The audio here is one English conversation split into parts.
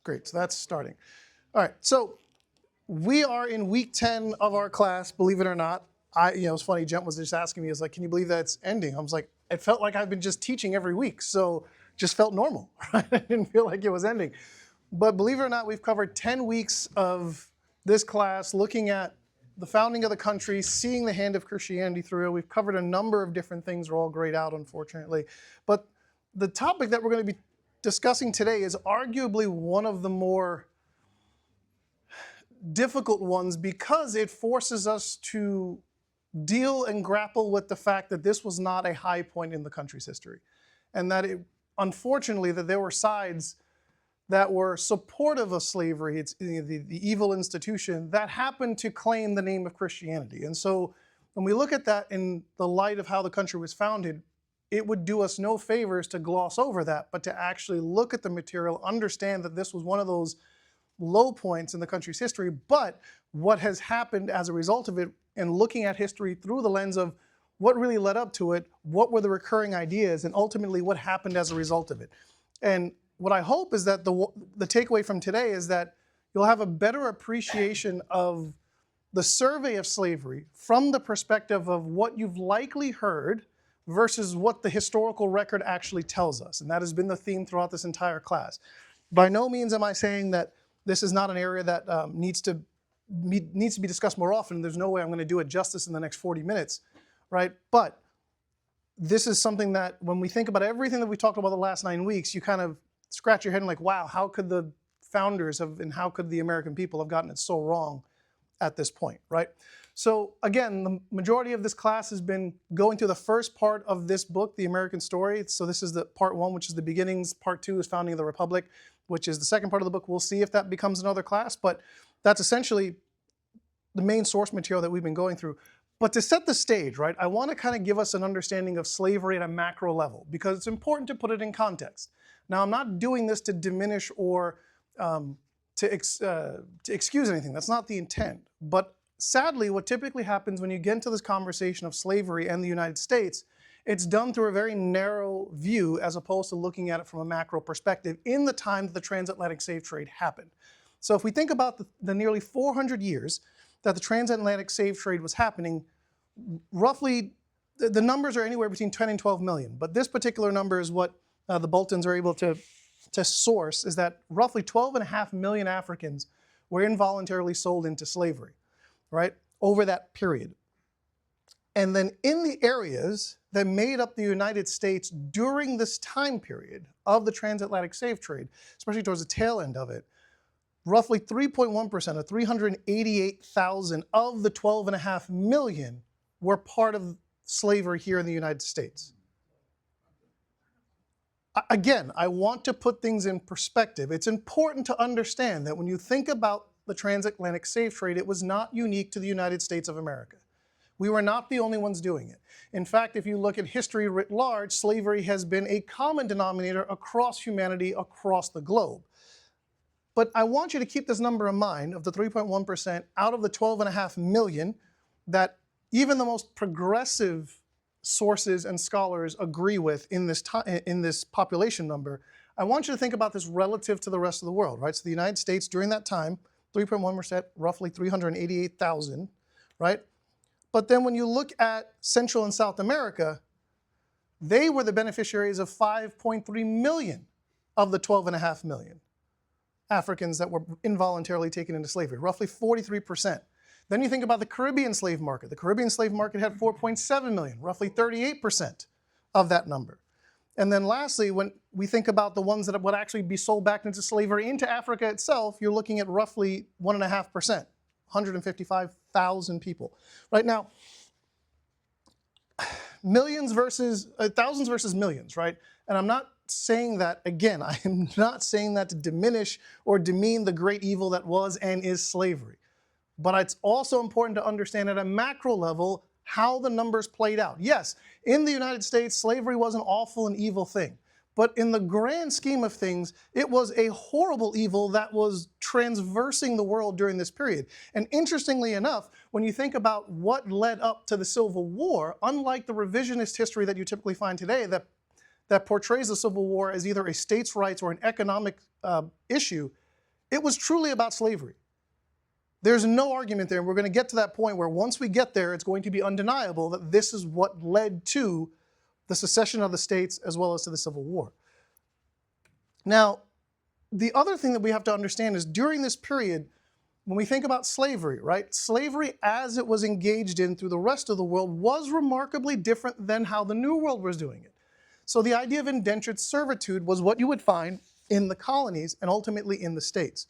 Great, so that's starting. All right, so we are in week 10 of our class, believe it or not. It's funny, Jen was just asking me, can you believe that it's ending? I was like, it felt like I've been just teaching every week, so just felt normal, right? I didn't feel like it was ending. But believe it or not, we've covered 10 weeks of this class looking at the founding of the country, seeing the hand of Christianity through it. We've covered a number of different things. We're all grayed out, unfortunately. But the topic that we're going to be discussing today is arguably one of the more difficult ones because it forces us to deal and grapple with the fact that this was not a high point in the country's history. And that unfortunately, that there were sides that were supportive of slavery, it's the evil institution, that happened to claim the name of Christianity. And so when we look at that in the light of how the country was founded, it would do us no favors to gloss over that, but to actually look at the material, understand that this was one of those low points in the country's history, but what has happened as a result of it, and looking at history through the lens of what really led up to it, what were the recurring ideas, and ultimately what happened as a result of it. And what I hope is that the takeaway from today is that you'll have a better appreciation of the survey of slavery from the perspective of what you've likely heard versus what the historical record actually tells us. And that has been the theme throughout this entire class. By no means am I saying that this is not an area that needs to be discussed more often. There's no way I'm going to do it justice in the next 40 minutes, right? But this is something that when we think about everything that we talked about the last 9 weeks, you kind of scratch your head and like, wow, how could the founders and how could the American people have gotten it so wrong at this point, right? So again, the majority of this class has been going through the first part of this book, The American Story. So this is the part 1, which is the beginnings. Part 2 is Founding of the Republic, which is the second part of the book. We'll see if that becomes another class, but that's essentially the main source material that we've been going through. But to set the stage, right, I want to kind of give us an understanding of slavery at a macro level, because it's important to put it in context. Now, I'm not doing this to diminish or to excuse anything. That's not the intent. But sadly, what typically happens when you get into this conversation of slavery and the United States, it's done through a very narrow view as opposed to looking at it from a macro perspective in the time that the transatlantic slave trade happened. So if we think about the nearly 400 years that the transatlantic slave trade was happening, roughly, the numbers are anywhere between 10 and 12 million. But this particular number is what the Boltons are able to source, is that roughly 12.5 million Africans were involuntarily sold into slavery, right, over that period. And then in the areas that made up the United States during this time period of the transatlantic slave trade, especially towards the tail end of it, roughly 3.1%, or 388,000 of the 12.5 million were part of slavery here in the United States. Again, I want to put things in perspective. It's important to understand that when you think about the transatlantic slave trade, it was not unique to the United States of America. We were not the only ones doing it. In fact, if you look at history writ large, slavery has been a common denominator across humanity, across the globe. But I want you to keep this number in mind of the 3.1% out of the 12.5 million that even the most progressive sources and scholars agree with in this population number. I want you to think about this relative to the rest of the world, right? So the United States during that time, 3.1%, roughly 388,000, right? But then when you look at Central and South America, they were the beneficiaries of 5.3 million of the 12.5 million Africans that were involuntarily taken into slavery, roughly 43%. Then you think about the Caribbean slave market. The Caribbean slave market had 4.7 million, roughly 38% of that number. And then lastly, when we think about the ones that would actually be sold back into slavery into Africa itself, you're looking at roughly 1.5%, 155,000 people. Right now, thousands versus millions, right? And I'm not saying that, again, I am not saying that to diminish or demean the great evil that was and is slavery. But it's also important to understand at a macro level how the numbers played out. Yes, in the United States, slavery was an awful and evil thing. But in the grand scheme of things, it was a horrible evil that was transversing the world during this period. And interestingly enough, when you think about what led up to the Civil War, unlike the revisionist history that you typically find today, that that portrays the Civil War as either a states' rights or an economic issue, it was truly about slavery. There's no argument there, and we're going to get to that point where once we get there, it's going to be undeniable that this is what led to the secession of the states as well as to the Civil War. Now, the other thing that we have to understand is during this period, when we think about slavery, right? Slavery as it was engaged in through the rest of the world was remarkably different than how the New World was doing it. So the idea of indentured servitude was what you would find in the colonies and ultimately in the states.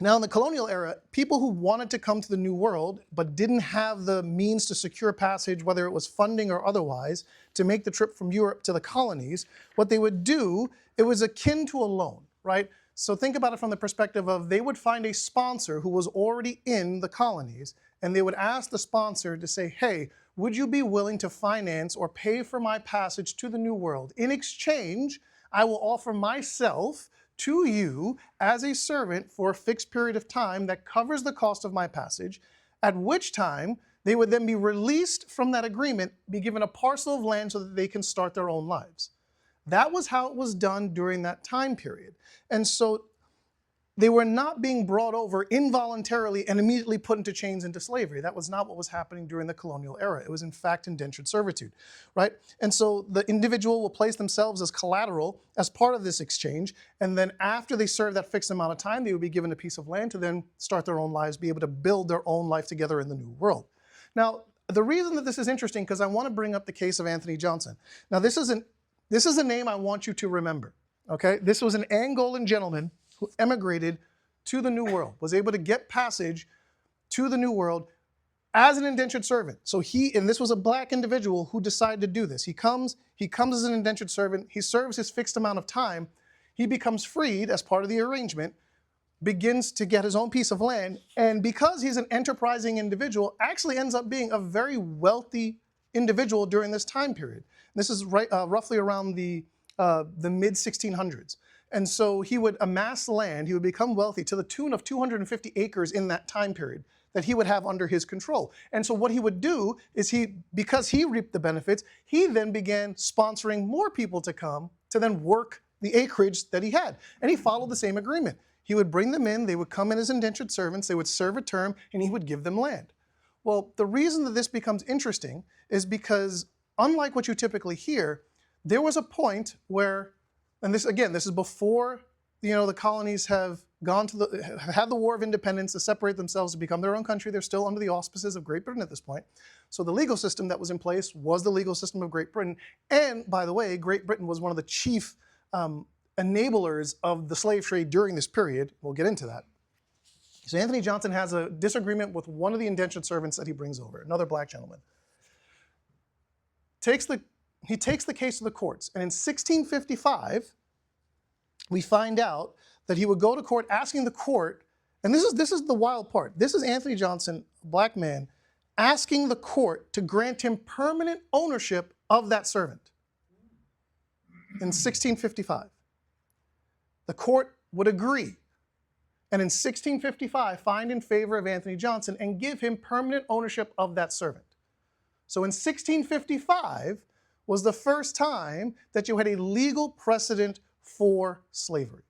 Now in the colonial era, people who wanted to come to the New World but didn't have the means to secure passage, whether it was funding or otherwise, to make the trip from Europe to the colonies, what they would do, it was akin to a loan, right? So think about it from the perspective of they would find a sponsor who was already in the colonies, and they would ask the sponsor to say, hey, would you be willing to finance or pay for my passage to the New World? In exchange, I will offer myself to you as a servant for a fixed period of time that covers the cost of my passage, at which time they would then be released from that agreement, be given a parcel of land so that they can start their own lives. That was how it was done during that time period. And so they were not being brought over involuntarily and immediately put into chains into slavery. That was not what was happening during the colonial era. It was in fact indentured servitude, right? And so the individual will place themselves as collateral as part of this exchange, and then after they serve that fixed amount of time, they would be given a piece of land to then start their own lives, be able to build their own life together in the New World. Now, the reason that this is interesting, because I want to bring up the case of Anthony Johnson. Now, this is a name I want you to remember, okay? This was an Angolan gentleman who emigrated to the New World, was able to get passage to the New World as an indentured servant. So and this was a black individual who decided to do this. He comes as an indentured servant, he serves his fixed amount of time, he becomes freed as part of the arrangement, begins to get his own piece of land, and because he's an enterprising individual, actually ends up being a very wealthy individual during this time period. This is roughly around the mid-1600s. And so he would amass land, he would become wealthy to the tune of 250 acres in that time period that he would have under his control. And so what he would do is because he reaped the benefits, he then began sponsoring more people to come to then work the acreage that he had. And he followed the same agreement. He would bring them in, they would come in as indentured servants, they would serve a term, and he would give them land. Well, the reason that this becomes interesting is because unlike what you typically hear, there was a point where, and this is before the colonies have had the War of Independence to separate themselves to become their own country. They're still under the auspices of Great Britain at this point. So the legal system that was in place was the legal system of Great Britain. And by the way, Great Britain was one of the chief enablers of the slave trade during this period. We'll get into that. So Anthony Johnson has a disagreement with one of the indentured servants that he brings over, another black gentleman. He takes the case to the courts, and in 1655, we find out that he would go to court asking the court, and this is the wild part. This is Anthony Johnson, a black man, asking the court to grant him permanent ownership of that servant in 1655. The court would agree, and in 1655, find in favor of Anthony Johnson and give him permanent ownership of that servant. So in 1655 was the first time that you had a legal precedent for slavery.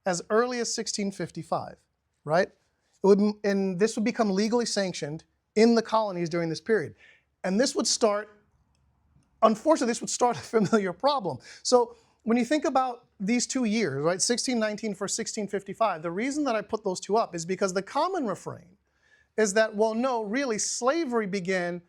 As early as 1655, right? And this would become legally sanctioned in the colonies during this period. And this would start, unfortunately, this would start a familiar problem. So when you think about these 2 years, right, 1619 for 1655, the reason that I put those two up is because the common refrain is that, well, no, really, slavery began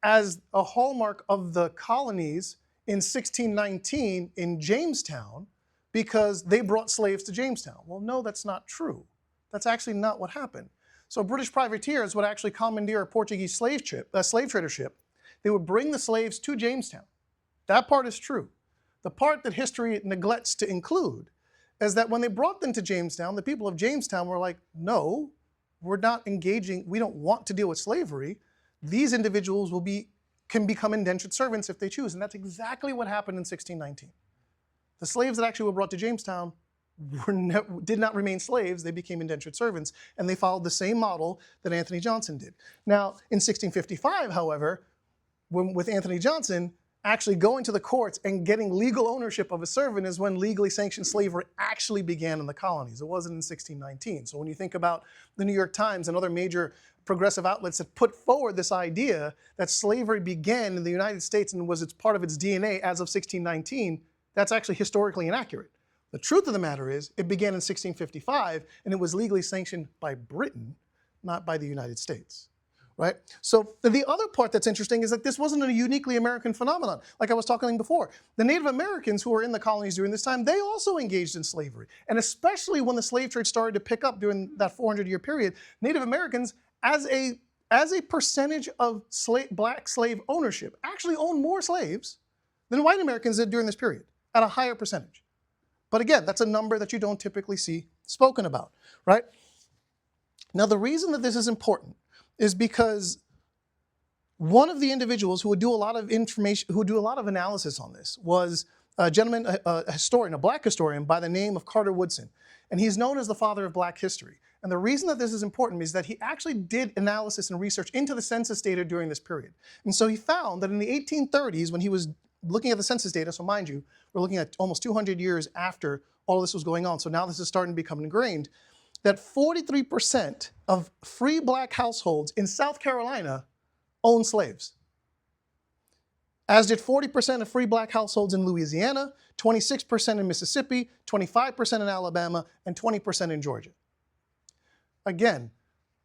as a hallmark of the colonies in 1619 in Jamestown because they brought slaves to Jamestown. Well, no, that's not true. That's actually not what happened. So British privateers would actually commandeer a Portuguese slave trader ship. They would bring the slaves to Jamestown. That part is true. The part that history neglects to include is that when they brought them to Jamestown, the people of Jamestown were like, no, we're not engaging, we don't want to deal with slavery. These individuals can become indentured servants if they choose. And that's exactly what happened in 1619. The slaves that actually were brought to Jamestown did not remain slaves, they became indentured servants, and they followed the same model that Anthony Johnson did. Now, in 1655, however, with Anthony Johnson, actually going to the courts and getting legal ownership of a servant is when legally sanctioned slavery actually began in the colonies. It wasn't in 1619. So when you think about the New York Times and other major progressive outlets that put forward this idea that slavery began in the United States and was part of its DNA as of 1619, that's actually historically inaccurate. The truth of the matter is it began in 1655 and it was legally sanctioned by Britain, not by the United States. Right? So the other part that's interesting is that this wasn't a uniquely American phenomenon. Like I was talking before, the Native Americans who were in the colonies during this time, they also engaged in slavery. And especially when the slave trade started to pick up during that 400-year period, Native Americans, as a percentage of black slave ownership, actually owned more slaves than white Americans did during this period, at a higher percentage. But again, that's a number that you don't typically see spoken about, right? Now, the reason that this is important is because one of the individuals who would do a lot of analysis on this was a gentleman, a historian, a black historian by the name of Carter Woodson. And he's known as the father of black history. And the reason that this is important is that he actually did analysis and research into the census data during this period. And so he found that in the 1830s, when he was looking at the census data, so mind you, we're looking at almost 200 years after all this was going on, so now this is starting to become ingrained, that 43% of free black households in South Carolina own slaves, as did 40% of free black households in Louisiana, 26% in Mississippi, 25% in Alabama, and 20% in Georgia. Again,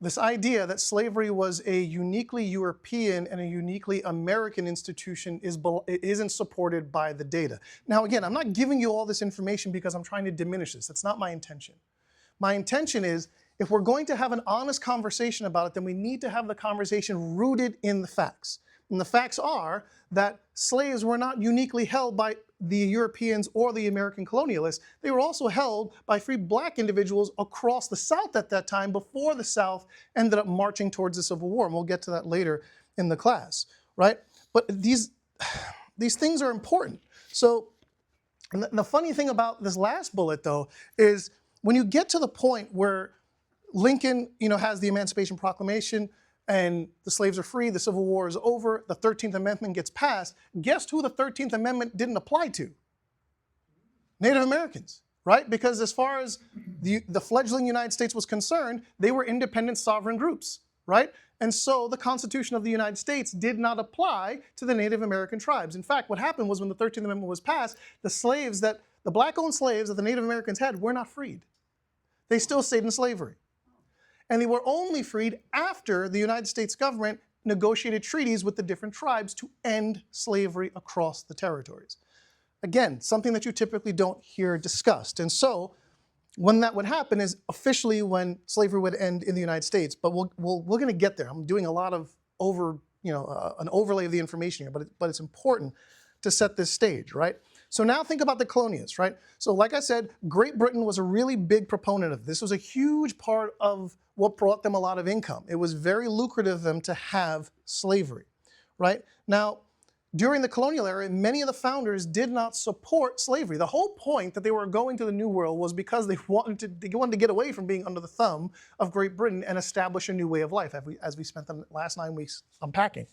this idea that slavery was a uniquely European and a uniquely American institution isn't supported by the data. Now again, I'm not giving you all this information because I'm trying to diminish this. That's not my intention. My intention is, if we're going to have an honest conversation about it, then we need to have the conversation rooted in the facts. And the facts are that slaves were not uniquely held by the Europeans or the American colonialists. They were also held by free black individuals across the South at that time, before the South ended up marching towards the Civil War. And we'll get to that later in the class, right? But these things are important. So the funny thing about this last bullet, though, is when you get to the point where Lincoln, has the Emancipation Proclamation and the slaves are free, the Civil War is over, the 13th Amendment gets passed, guess who the 13th Amendment didn't apply to? Native Americans, right? Because as far as the fledgling United States was concerned, they were independent sovereign groups, right? And so the Constitution of the United States did not apply to the Native American tribes. In fact, what happened was when the 13th Amendment was passed, the black-owned slaves that the Native Americans had were not freed. They still stayed in slavery. And they were only freed after the United States government negotiated treaties with the different tribes to end slavery across the territories. Again, something that you typically don't hear discussed. And so when that would happen is officially when slavery would end in the United States. But we're going to get there. I'm doing a lot of an overlay of the information here, but it's important to set this stage, right? So now think about the colonies, right? So like I said, Great Britain was a really big proponent of this. This was a huge part of what brought them a lot of income. It was very lucrative of them to have slavery, right? Now, during the colonial era, many of the founders did not support slavery. The whole point that they were going to the New World was because they wanted to get away from being under the thumb of Great Britain and establish a new way of life, as we spent the last 9 weeks unpacking.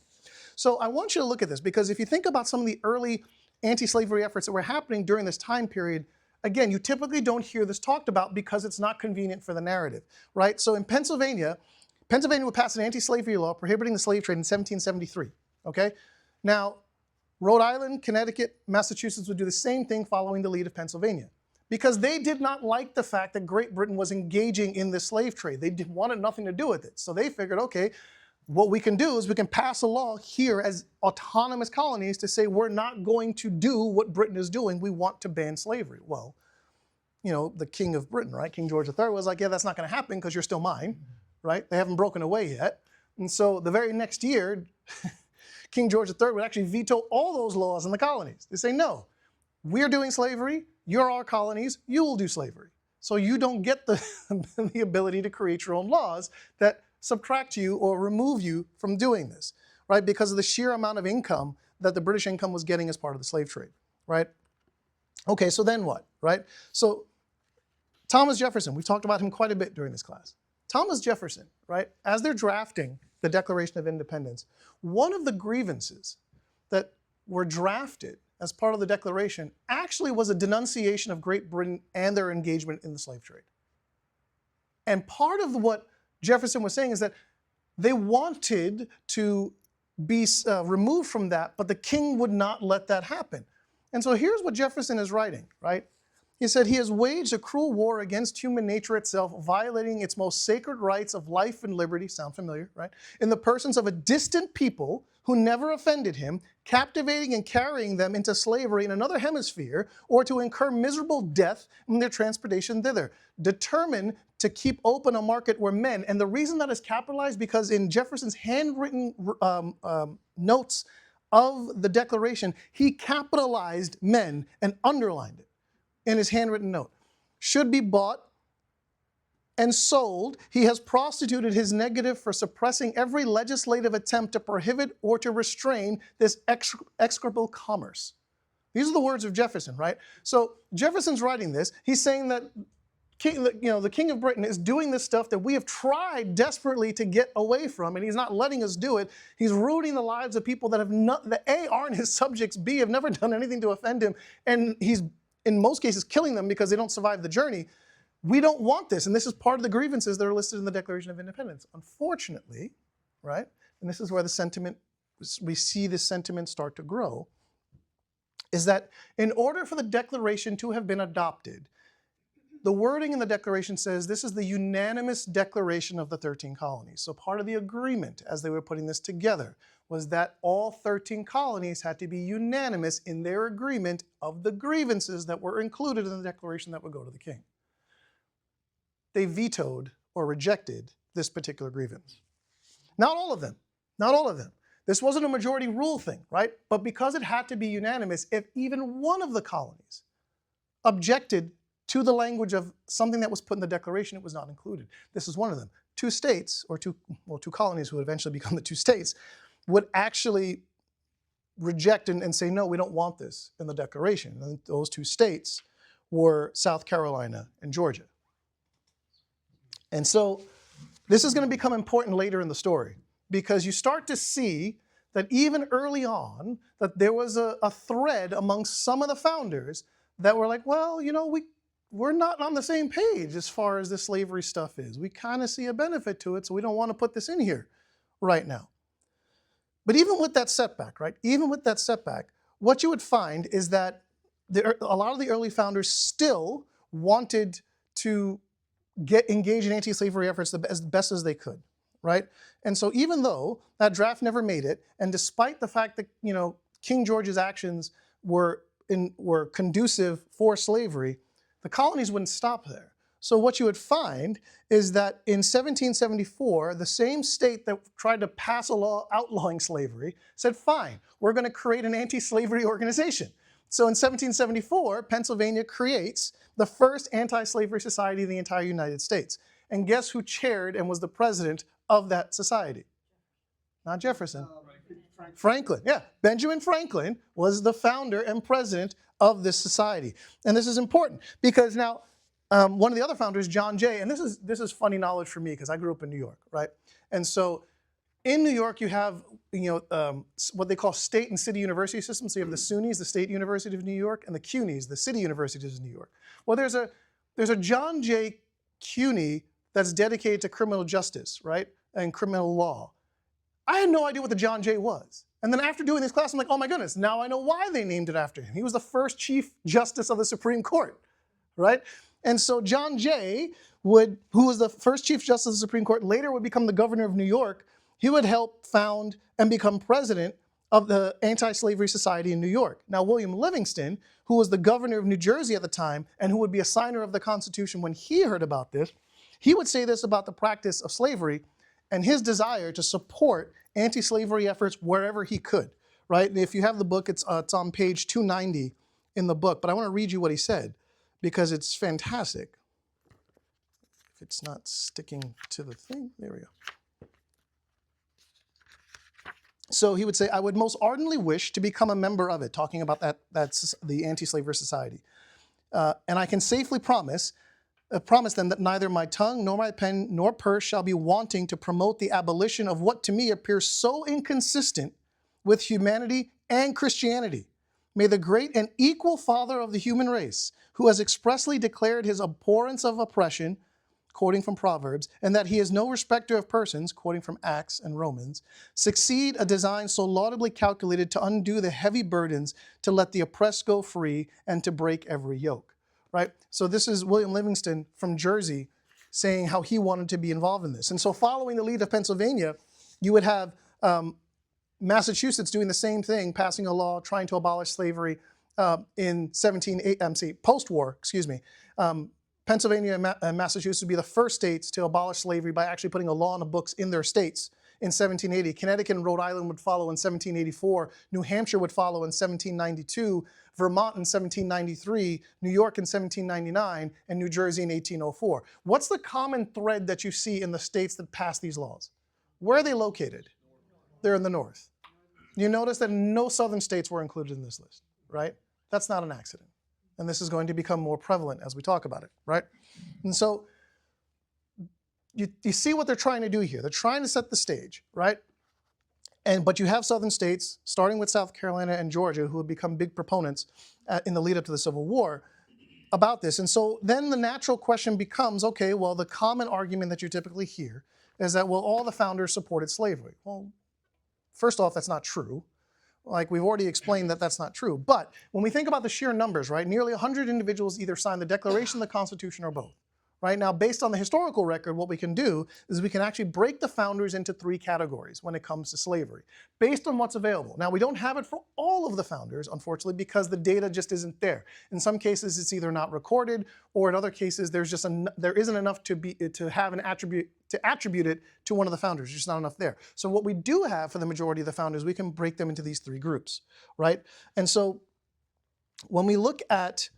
So I want you to look at this, because if you think about some of the early anti-slavery efforts that were happening during this time period, again, you typically don't hear this talked about because it's not convenient for the narrative, right? So in Pennsylvania would pass an anti-slavery law prohibiting the slave trade in 1773, okay? Now, Rhode Island, Connecticut, Massachusetts would do the same thing following the lead of Pennsylvania, because they did not like the fact that Great Britain was engaging in the slave trade. They wanted nothing to do with it. So they figured, okay, what we can do is we can pass a law here as autonomous colonies to say we're not going to do what Britain is doing. We want to ban slavery. Well, the King of Britain, right? King George III was like, yeah, that's not going to happen because you're still mine, right? They haven't broken away yet. And so the very next year, King George III would actually veto all those laws in the colonies. They say, no, we're doing slavery. You're our colonies. You will do slavery. So you don't get the ability to create your own laws that subtract you or remove you from doing this, right? Because of the sheer amount of income that the British income was getting as part of the slave trade, right? Okay, so then what, right? So Thomas Jefferson, we've talked about him quite a bit during this class. Thomas Jefferson, right, as they're drafting the Declaration of Independence, one of the grievances that were drafted as part of the Declaration actually was a denunciation of Great Britain and their engagement in the slave trade. And part of what Jefferson was saying is that they wanted to be removed from that, but the king would not let that happen. And so here's what Jefferson is writing, right? He said, he has waged a cruel war against human nature itself, violating its most sacred rights of life and liberty, sound familiar, right? In the persons of a distant people who never offended him, captivating and carrying them into slavery in another hemisphere, or to incur miserable death in their transportation thither, determined to keep open a market where men, and the reason that is capitalized, because in Jefferson's handwritten notes of the Declaration, he capitalized men and underlined it in his handwritten note, should be bought and sold. He has prostituted his negative for suppressing every legislative attempt to prohibit or to restrain this execrable commerce. These are the words of Jefferson, right? So Jefferson's writing this. He's saying that the King of Britain is doing this stuff that we have tried desperately to get away from, and he's not letting us do it. He's ruining the lives of people that have not, that A, aren't his subjects, B, have never done anything to offend him, and he's in most cases killing them because they don't survive the journey. We don't want this, and this is part of the grievances that are listed in the Declaration of Independence. Unfortunately, right, and this is where the sentiment, we see this sentiment start to grow, is that in order for the Declaration to have been adopted, the wording in the Declaration says this is the unanimous declaration of the 13 colonies. So part of the agreement as they were putting this together was that all 13 colonies had to be unanimous in their agreement of the grievances that were included in the Declaration that would go to the king. They vetoed or rejected this particular grievance. Not all of them, not all of them. This wasn't a majority rule thing, right? But because it had to be unanimous, if even one of the colonies objected to the language of something that was put in the Declaration, it was not included. This is one of them. Two states, or two colonies who would eventually become the two states, would actually reject and say, no, we don't want this in the Declaration. And those two states were South Carolina and Georgia. And so this is going to become important later in the story, because you start to see that even early on, that there was a thread amongst some of the founders that were like, well, you know, we're not on the same page as far as the slavery stuff is. We kind of see a benefit to it, so we don't want to put this in here right now. But even with that setback, right, even with that setback, what you would find is that a lot of the early founders still wanted to engage in anti-slavery efforts as best as they could, right? And so even though that draft never made it, and despite the fact that, you know, King George's actions were conducive for slavery, the colonies wouldn't stop there. So what you would find is that in 1774, the same state that tried to pass a law outlawing slavery said, fine, we're going to create an anti-slavery organization. So in 1774, Pennsylvania creates the first anti-slavery society in the entire United States. And guess who chaired and was the president of that society? Not Jefferson. Franklin, yeah. Benjamin Franklin was the founder and president of this society. And this is important because now, one of the other founders, John Jay, and this is funny knowledge for me because I grew up in New York, right? And so in New York, you have what they call state and city university systems. So you have the SUNYs, the State University of New York, and the CUNYs, the City Universities of New York. Well, there's a John Jay CUNY that's dedicated to criminal justice, right, and criminal law. I had no idea what the John Jay was. And then after doing this class, I'm like, oh my goodness, now I know why they named it after him. He was the first Chief Justice of the Supreme Court, right? And so John Jay who was the first Chief Justice of the Supreme Court, later would become the governor of New York. He would help found and become president of the Anti-Slavery Society in New York. Now, William Livingston, who was the governor of New Jersey at the time and who would be a signer of the Constitution when he heard about this, he would say this about the practice of slavery and his desire to support anti-slavery efforts wherever he could, right? And if you have the book, it's on page 290 in the book, but I want to read you what he said because it's fantastic. If it's not sticking to the thing, there we go. So he would say, I would most ardently wish to become a member of it, talking about that's the Anti-Slavery Society. And I can safely promise them that neither my tongue nor my pen nor purse shall be wanting to promote the abolition of what to me appears so inconsistent with humanity and Christianity. May the great and equal Father of the human race, who has expressly declared his abhorrence of oppression, quoting from Proverbs, and that he is no respecter of persons, quoting from Acts and Romans, succeed a design so laudably calculated to undo the heavy burdens, to let the oppressed go free, and to break every yoke. Right? So this is William Livingston from Jersey saying how he wanted to be involved in this. And so following the lead of Pennsylvania, you would have Massachusetts doing the same thing, passing a law trying to abolish slavery in post-war, excuse me. Pennsylvania and Massachusetts would be the first states to abolish slavery by actually putting a law on the books in their states in 1780. Connecticut and Rhode Island would follow in 1784. New Hampshire would follow in 1792. Vermont in 1793. New York in 1799. And New Jersey in 1804. What's the common thread that you see in the states that passed these laws? Where are they located? They're in the north. You notice that no southern states were included in this list, right? That's not an accident. And this is going to become more prevalent as we talk about it, right? And so you see what they're trying to do here. They're trying to set the stage, right? But you have southern states, starting with South Carolina and Georgia, who have become big proponents in the lead up to the Civil War about this. And so then the natural question becomes, okay, well, the common argument that you typically hear is that, well, all the founders supported slavery. Well, first off, that's not true. Like we've already explained that that's not true. But when we think about the sheer numbers, right, nearly 100 individuals either signed the Declaration, the Constitution, or both. Right now, based on the historical record, what we can do is we can actually break the founders into three categories when it comes to slavery, based on what's available. Now, we don't have it for all of the founders, unfortunately, because the data just isn't there. In some cases, it's either not recorded, or in other cases, there isn't enough to have an attribute to attribute it to one of the founders. There's just not enough there. So what we do have for the majority of the founders, we can break them into these three groups, right? And so when we look at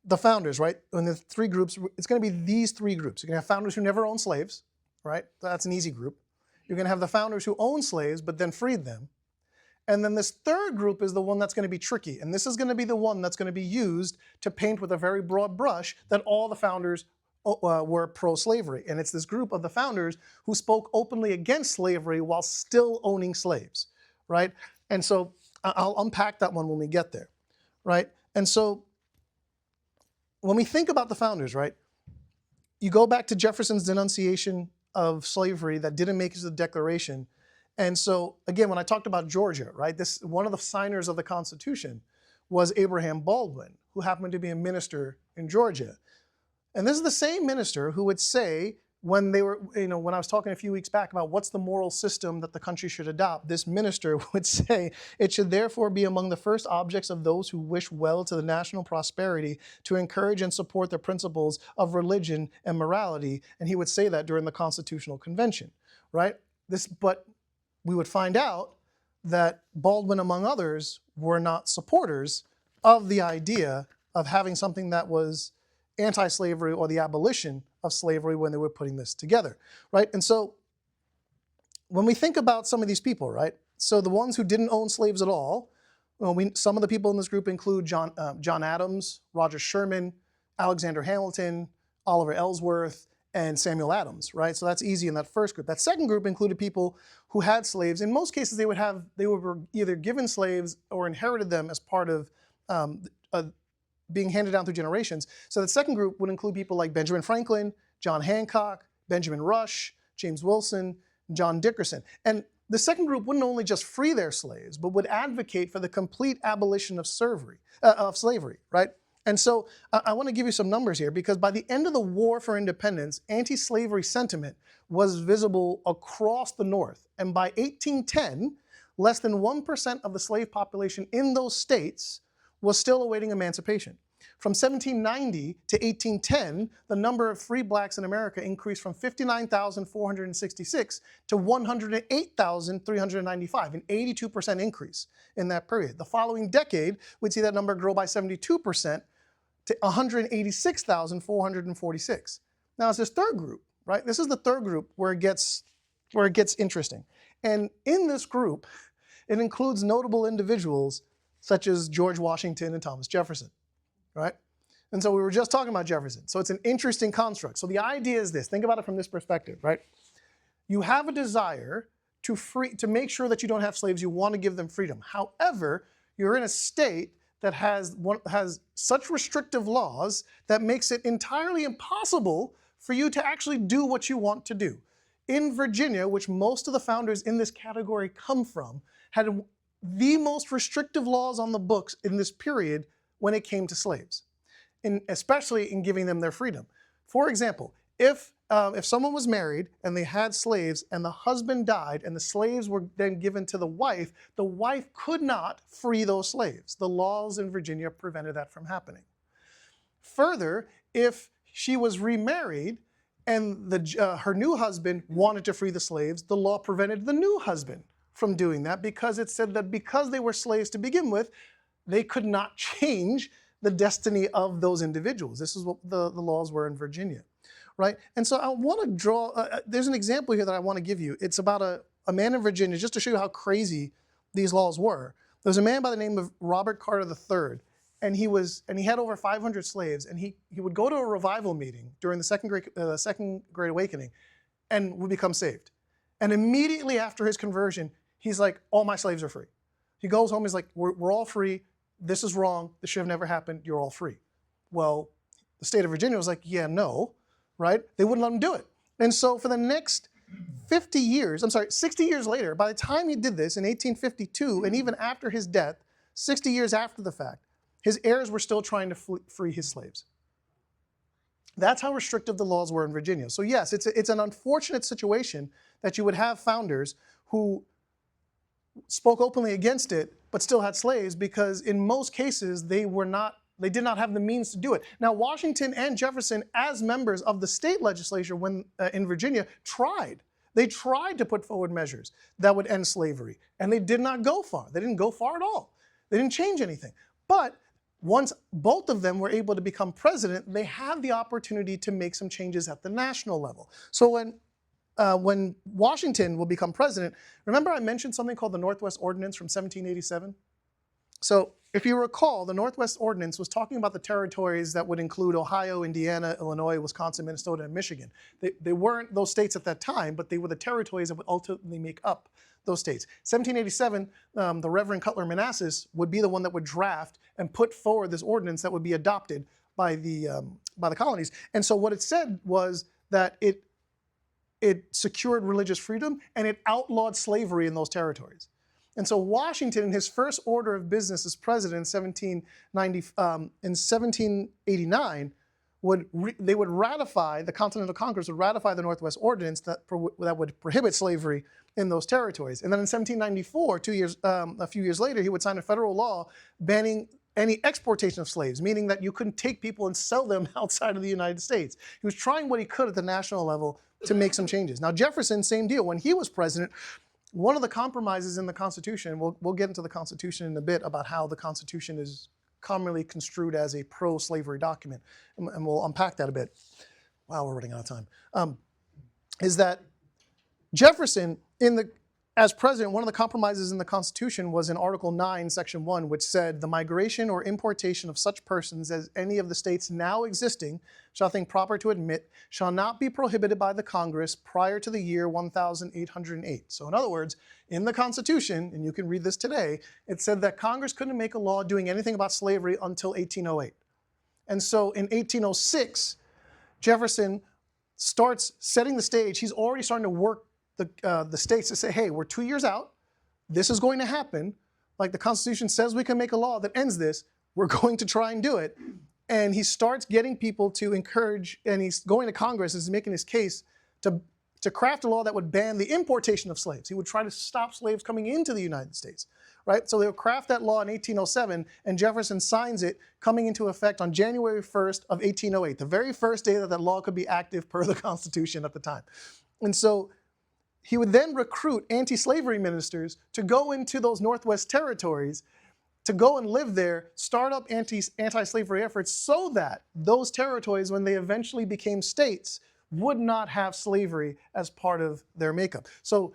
the founders, right, in the three groups, it's going to be these three groups. You're going to have founders who never owned slaves, right? That's an easy group. You're going to have the founders who owned slaves but then freed them. And then this third group is the one that's going to be tricky. And this is going to be the one that's going to be used to paint with a very broad brush that all the founders were pro-slavery. And it's this group of the founders who spoke openly against slavery while still owning slaves, right? And so I'll unpack that one when we get there, right? And so when we think about the founders, right, you go back to Jefferson's denunciation of slavery that didn't make it to the Declaration. And so, again, when I talked about Georgia, right, one of the signers of the Constitution was Abraham Baldwin, who happened to be a minister in Georgia. And this is the same minister who would say, when I was talking a few weeks back about what's the moral system that the country should adopt, this minister would say, it should therefore be among the first objects of those who wish well to the national prosperity to encourage and support the principles of religion and morality. And he would say that during the Constitutional Convention, right? But we would find out that Baldwin, among others, were not supporters of the idea of having something that was anti-slavery or the abolition of slavery when they were putting this together, right? And so when we think about some of these people, right? So the ones who didn't own slaves at all, some of the people in this group include John Adams, Roger Sherman, Alexander Hamilton, Oliver Ellsworth, and Samuel Adams, right? So that's easy in that first group. That second group included people who had slaves. In most cases, they were either given slaves or inherited them as part of being handed down through generations. So the second group would include people like Benjamin Franklin, John Hancock, Benjamin Rush, James Wilson, John Dickerson. And the second group wouldn't only just free their slaves, but would advocate for the complete abolition of slavery, right? And so I want to give you some numbers here, because by the end of the War for Independence, anti-slavery sentiment was visible across the North. And by 1810, less than 1% of the slave population in those states was still awaiting emancipation. From 1790 to 1810, the number of free blacks in America increased from 59,466 to 108,395, an 82% increase in that period. The following decade, we'd see that number grow by 72% to 186,446. Now, it's this third group, right? This is the third group where it gets interesting. And in this group, it includes notable individuals such as George Washington and Thomas Jefferson, right? And so we were just talking about Jefferson. So it's an interesting construct. So the idea is this. Think about it from this perspective, right? You have a desire to make sure that you don't have slaves. You want to give them freedom. However, you're in a state that has such restrictive laws that makes it entirely impossible for you to actually do what you want to do. In Virginia, which most of the founders in this category come from, had the most restrictive laws on the books in this period when it came to slaves, especially in giving them their freedom. For example, if someone was married and they had slaves and the husband died and the slaves were then given to the wife could not free those slaves. The laws in Virginia prevented that from happening. Further, if she was remarried and her new husband wanted to free the slaves, the law prevented the new husband from doing that because it said that because they were slaves to begin with, they could not change the destiny of those individuals. This is what the laws were in Virginia, right? And so I want to draw, there's an example here that I want to give you. It's about a man in Virginia, just to show you how crazy these laws were. There's a man by the name of Robert Carter III, and he had over 500 slaves, and he would go to a revival meeting during the Second Great Awakening and would become saved. And immediately after his conversion, he's like, all my slaves are free. He goes home, he's like, we're all free. This is wrong. This should have never happened. You're all free. Well, the state of Virginia was like, yeah, no, right? They wouldn't let him do it. And so for the next 60 years later, by the time he did this in 1852, and even after his death, 60 years after the fact, his heirs were still trying to free his slaves. That's how restrictive the laws were in Virginia. So yes, it's an unfortunate situation that you would have founders who spoke openly against it, but still had slaves, because in most cases they did not have the means to do it. Now, Washington and Jefferson, as members of the state legislature in Virginia, tried. They tried to put forward measures that would end slavery, and they did not go far. They didn't go far at all. They didn't change anything. But once both of them were able to become president, they had the opportunity to make some changes at the national level. So when Washington will become president, remember I mentioned something called the Northwest Ordinance from 1787? So if you recall, the Northwest Ordinance was talking about the territories that would include Ohio, Indiana, Illinois, Wisconsin, Minnesota, and Michigan. They weren't those states at that time, but they were the territories that would ultimately make up those states. 1787, the Reverend Cutler Manassas would be the one that would draft and put forward this ordinance that would be adopted by the colonies. And so what it said was that it secured religious freedom and it outlawed slavery in those territories. And so Washington, in his first order of business as president in 1789, they would ratify, the Continental Congress would ratify the Northwest Ordinance that would prohibit slavery in those territories. And then in 1794, a few years later, he would sign a federal law banning any exportation of slaves, meaning that you couldn't take people and sell them outside of the United States. He was trying what he could at the national level to make some changes. Now Jefferson, same deal. When he was president, one of the compromises in the Constitution, we'll get into the Constitution in a bit about how the Constitution is commonly construed as a pro-slavery document, and we'll unpack that a bit. Wow, we're running out of time. Is that Jefferson, as president, one of the compromises in the Constitution was in Article 9, Section 1, which said, the migration or importation of such persons as any of the states now existing shall think proper to admit shall not be prohibited by the Congress prior to the year 1808. So in other words, in the Constitution, and you can read this today, it said that Congress couldn't make a law doing anything about slavery until 1808. And so in 1806, Jefferson starts setting the stage. He's already starting to work the states to say, hey, we're 2 years out. This is going to happen. Like the Constitution says we can make a law that ends this. We're going to try and do it. And he starts getting people to encourage, and he's going to Congress and he's making his case to craft a law that would ban the importation of slaves. He would try to stop slaves coming into the United States, right? So they'll craft that law in 1807, and Jefferson signs it, coming into effect on January 1st of 1808, the very first day that that law could be active per the Constitution at the time. And so he would then recruit anti-slavery ministers to go into those Northwest territories, to go and live there, start up anti-slavery efforts so that those territories, when they eventually became states, would not have slavery as part of their makeup. So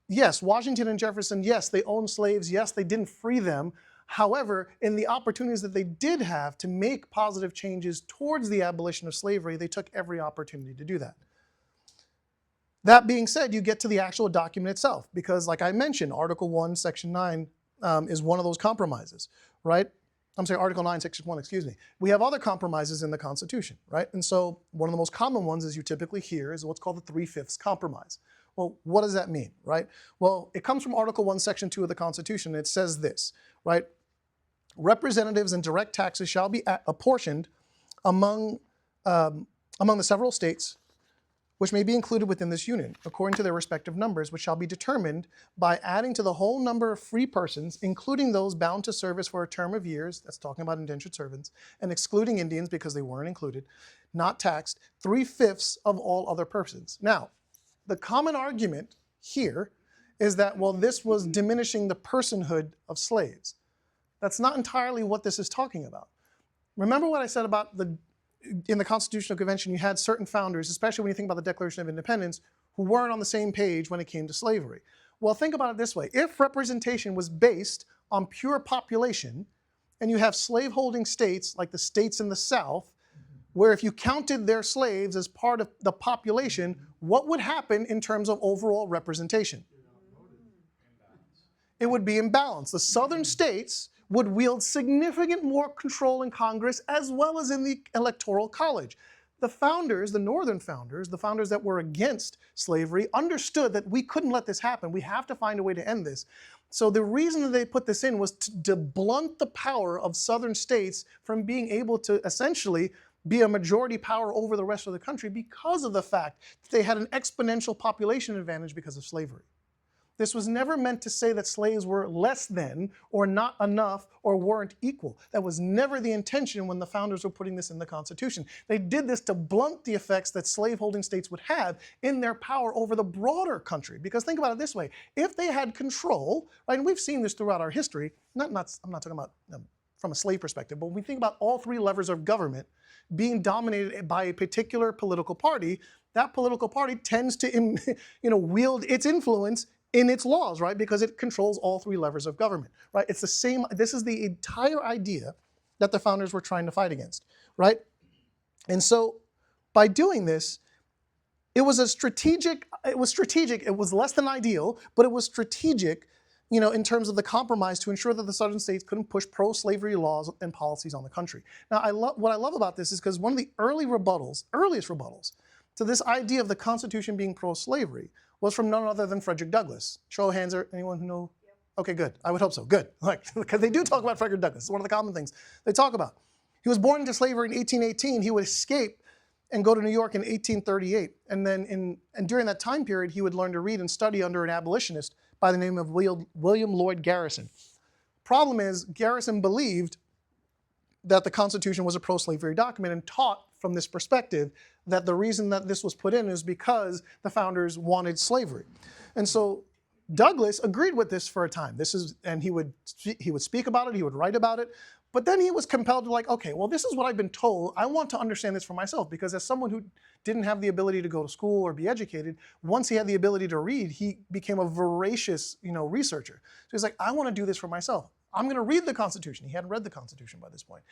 yes, Washington and Jefferson, yes, they owned slaves. Yes, they didn't free them. However, in the opportunities that they did have to make positive changes towards the abolition of slavery, they took every opportunity to do that. That being said, you get to the actual document itself, because like I mentioned, Article 1, Section 9 is one of those compromises, right? I'm sorry, Article 9, Section 1, excuse me. We have other compromises in the Constitution, right? And so one of the most common ones, as you typically hear, is what's called the 3/5 compromise. Well, what does that mean, right? Well, it comes from Article 1, Section 2 of the Constitution. It says this, right? Representatives and direct taxes shall be apportioned among the several states which may be included within this union, according to their respective numbers, which shall be determined by adding to the whole number of free persons, including those bound to service for a term of years, that's talking about indentured servants, and excluding Indians because they weren't included, not taxed, 3/5 of all other persons. Now, the common argument here is that, well, this was diminishing the personhood of slaves. That's not entirely what this is talking about. Remember what I said about in the Constitutional Convention, you had certain founders, especially when you think about the Declaration of Independence, who weren't on the same page when it came to slavery. Well, think about it this way. If representation was based on pure population, and you have slaveholding states like the states in the South, where if you counted their slaves as part of the population, what would happen in terms of overall representation? It would be imbalanced. The southern states would wield significant more control in Congress as well as in the Electoral College. The founders, the northern founders, the founders that were against slavery, understood that we couldn't let this happen. We have to find a way to end this. So the reason that they put this in was to blunt the power of southern states from being able to essentially be a majority power over the rest of the country because of the fact that they had an exponential population advantage because of slavery. This was never meant to say that slaves were less than or not enough or weren't equal. That was never the intention when the founders were putting this in the Constitution. They did this to blunt the effects that slaveholding states would have in their power over the broader country. Because think about it this way, if they had control, right, and we've seen this throughout our history, I'm not talking about from a slave perspective, but when we think about all three levers of government being dominated by a particular political party, that political party tends to wield its influence in its laws, right? Because it controls all three levers of government, right? It's the same, this is the entire idea that the founders were trying to fight against, right? And so by doing this, it was strategic, it was less than ideal, but it was strategic, in terms of the compromise to ensure that the southern states couldn't push pro-slavery laws and policies on the country. Now, what I love about this is because one of the earliest rebuttals to this idea of the Constitution being pro-slavery was from none other than Frederick Douglass. Show of hands, or anyone who know? Yep. Okay, good. I would hope so. Good. Because they do talk about Frederick Douglass. It's one of the common things they talk about. He was born into slavery in 1818. He would escape and go to New York in 1838. And then during that time period, he would learn to read and study under an abolitionist by the name of William Lloyd Garrison. Problem is, Garrison believed that the Constitution was a pro-slavery document and taught from this perspective that the reason that this was put in is because the founders wanted slavery. And so Douglass agreed with this for a time. And he would speak about it, he would write about it, but then he was compelled to okay, well, this is what I've been told. I want to understand this for myself, because as someone who didn't have the ability to go to school or be educated, once he had the ability to read, he became a voracious, researcher. So he's like, I want to do this for myself. I'm going to read the Constitution. He hadn't read the Constitution by this point.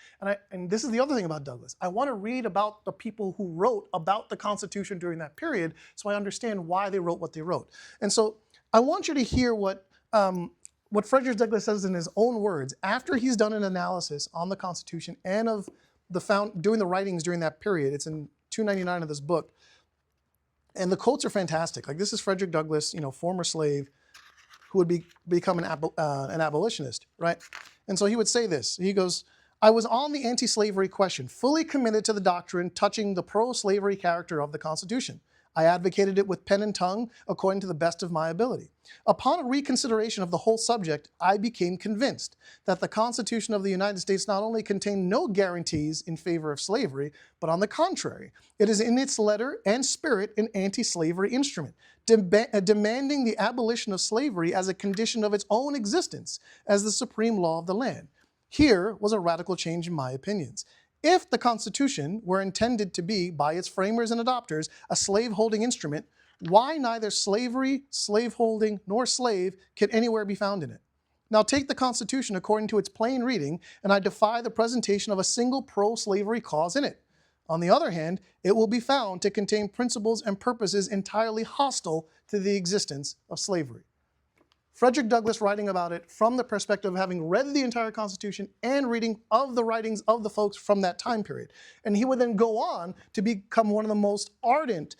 And this is the other thing about Douglass. I want to read about the people who wrote about the Constitution during that period so I understand why they wrote what they wrote. And so I want you to hear what Frederick Douglass says in his own words after he's done an analysis on the Constitution and of doing the writings during that period. It's in 299 of this book. And the quotes are fantastic. This is Frederick Douglass, former slave, who would become an abolitionist, right? And so he would say this. He goes, I was on the anti-slavery question, fully committed to the doctrine touching the pro-slavery character of the Constitution. I advocated it with pen and tongue according to the best of my ability. Upon a reconsideration of the whole subject, I became convinced that the Constitution of the United States not only contained no guarantees in favor of slavery, but on the contrary, it is in its letter and spirit an anti-slavery instrument, demanding the abolition of slavery as a condition of its own existence as the supreme law of the land. Here was a radical change in my opinions. If the Constitution were intended to be, by its framers and adopters, a slave-holding instrument, why neither slavery, slaveholding, nor slave can anywhere be found in it? Now take the Constitution according to its plain reading, and I defy the presentation of a single pro-slavery clause in it. On the other hand, it will be found to contain principles and purposes entirely hostile to the existence of slavery. Frederick Douglass writing about it from the perspective of having read the entire Constitution and reading of the writings of the folks from that time period. And he would then go on to become one of the most ardent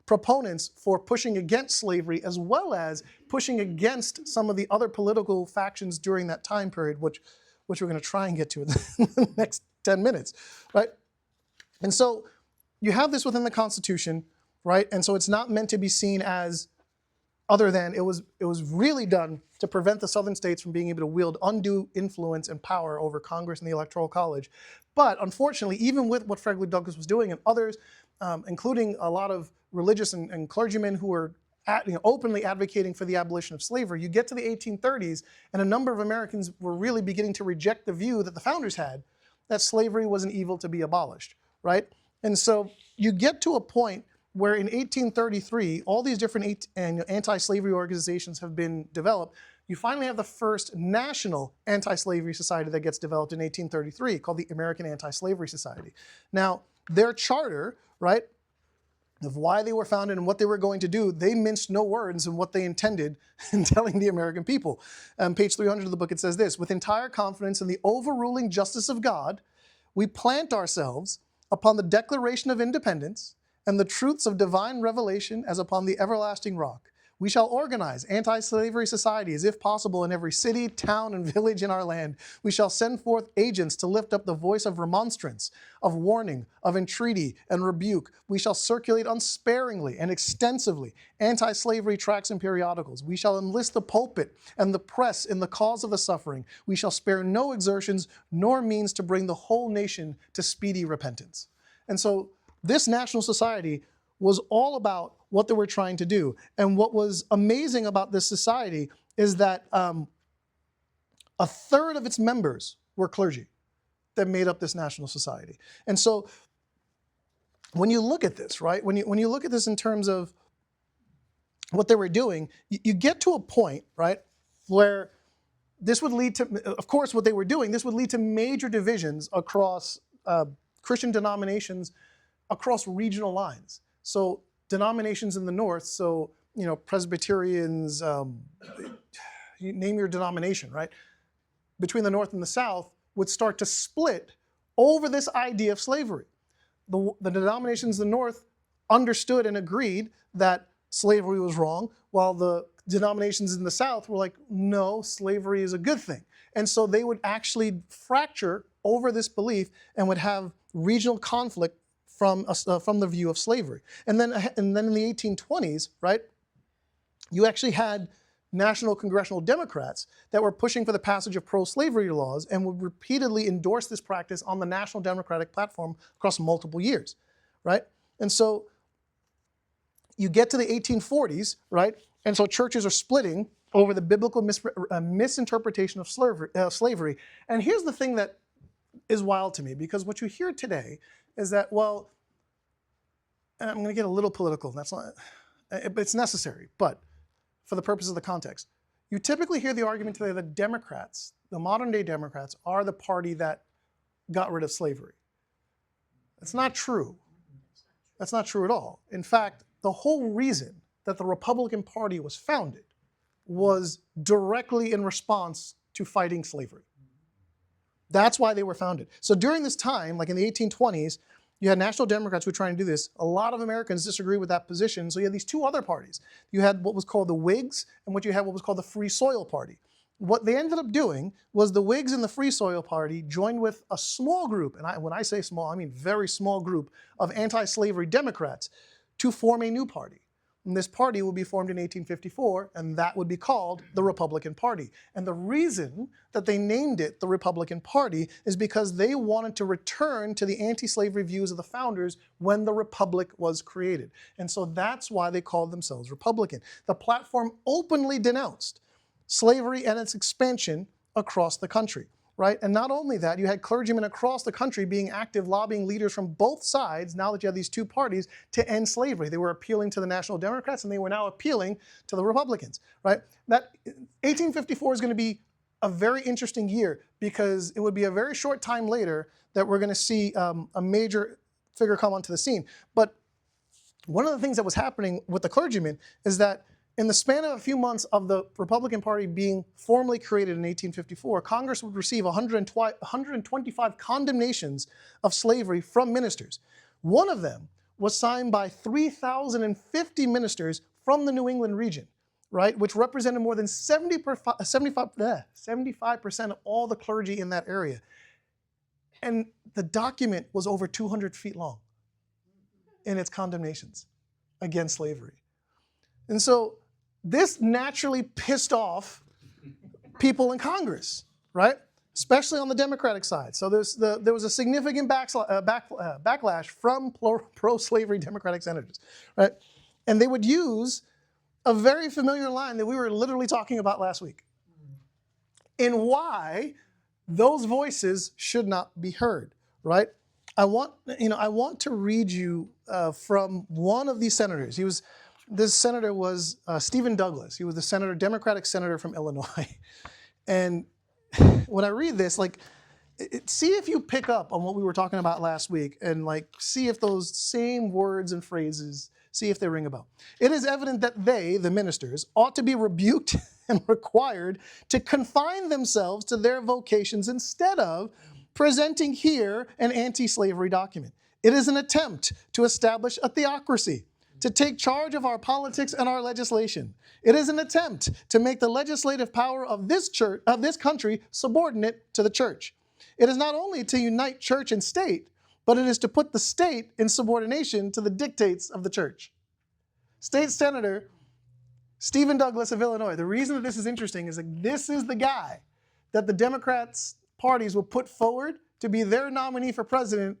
proponents for pushing against slavery, as well as pushing against some of the other political factions during that time period, which we're going to try and get to in the next 10 minutes, right? And so you have this within the Constitution, right? And so it's not meant to be seen as other than it was really done to prevent the southern states from being able to wield undue influence and power over Congress and the Electoral College. But unfortunately, even with what Frederick Douglass was doing and others, including a lot of religious and clergymen who were openly advocating for the abolition of slavery, you get to the 1830s, and a number of Americans were really beginning to reject the view that the founders had, that slavery was an evil to be abolished, right? And so you get to a point where in 1833, all these different anti-slavery organizations have been developed. You finally have the first national anti-slavery society that gets developed in 1833, called the American Anti-Slavery Society. Now, their charter, right, of why they were founded and what they were going to do, they minced no words in what they intended in telling the American people. Page 300 of the book, it says this: with entire confidence in the overruling justice of God, we plant ourselves upon the Declaration of Independence and the truths of divine revelation as upon the everlasting rock. We shall organize anti-slavery societies, if possible, in every city, town, and village in our land. We shall send forth agents to lift up the voice of remonstrance, of warning, of entreaty, and rebuke. We shall circulate unsparingly and extensively anti-slavery tracts and periodicals. We shall enlist the pulpit and the press in the cause of the suffering. We shall spare no exertions nor means to bring the whole nation to speedy repentance. And so this national society was all about what they were trying to do. And what was amazing about this society is that a third of its members were clergy that made up this national society. And so when you look at this, right, when you look at this in terms of what they were doing, you get to a point, right, where this would lead to, of course, what they were doing, this would lead to major divisions across Christian denominations across regional lines. So denominations in the north, so Presbyterians, you name your denomination, right? Between the north and the south would start to split over this idea of slavery. The denominations in the north understood and agreed that slavery was wrong, while the denominations in the south were like, no, slavery is a good thing. And so they would actually fracture over this belief and would have regional conflict from the view of slavery. And then in the 1820s, right, you actually had national congressional Democrats that were pushing for the passage of pro-slavery laws and would repeatedly endorse this practice on the national Democratic platform across multiple years, right? And so you get to the 1840s, right, and so churches are splitting over the biblical misinterpretation of slavery. And here's the thing that is wild to me, because what you hear today is that, well, and I'm going to get a little political, that's not, it's necessary, but for the purpose of the context, you typically hear the argument today that Democrats, the modern day Democrats, are the party that got rid of slavery. That's not true. That's not true at all. In fact, the whole reason that the Republican Party was founded was directly in response to fighting slavery. That's why they were founded. So during this time, like in the 1820s, you had national Democrats who were trying to do this. A lot of Americans disagree with that position. So you had these two other parties. You had what was called the Whigs and what was called the Free Soil Party. What they ended up doing was the Whigs and the Free Soil Party joined with a small group, and when I say small, I mean very small group of anti-slavery Democrats to form a new party. And this party would be formed in 1854, and that would be called the Republican Party. And the reason that they named it the Republican Party is because they wanted to return to the anti-slavery views of the founders when the Republic was created. And so that's why they called themselves Republican. The platform openly denounced slavery and its expansion across the country, right? And not only that, you had clergymen across the country being active, lobbying leaders from both sides, now that you have these two parties, to end slavery. They were appealing to the National Democrats, and they were now appealing to the Republicans, right? That 1854 is going to be a very interesting year, because it would be a very short time later that we're going to see a major figure come onto the scene. But one of the things that was happening with the clergymen is that in the span of a few months of the Republican Party being formally created in 1854, Congress would receive 125 condemnations of slavery from ministers. One of them was signed by 3,050 ministers from the New England region, right, which represented more than 75% of all the clergy in that area. And the document was over 200 feet long in its condemnations against slavery. And so this naturally pissed off people in Congress, right? Especially on the Democratic side. So there was a significant backlash from pro-slavery Democratic senators, right? And they would use a very familiar line that we were literally talking about last week, in why those voices should not be heard, right? I want to read you from one of these senators. This senator was Stephen Douglas. He was the Democratic senator from Illinois. And when I read this, see if you pick up on what we were talking about last week, and see if those same words and phrases, see if they ring a bell. It is evident that they, the ministers, ought to be rebuked and required to confine themselves to their vocations instead of presenting here an anti-slavery document. It is an attempt to establish a theocracy, to take charge of our politics and our legislation. It is an attempt to make the legislative power of this country subordinate to the church. It is not only to unite church and state, but it is to put the state in subordination to the dictates of the church. State Senator Stephen Douglas of Illinois. The reason that this is interesting is that this is the guy that the Democrats parties will put forward to be their nominee for president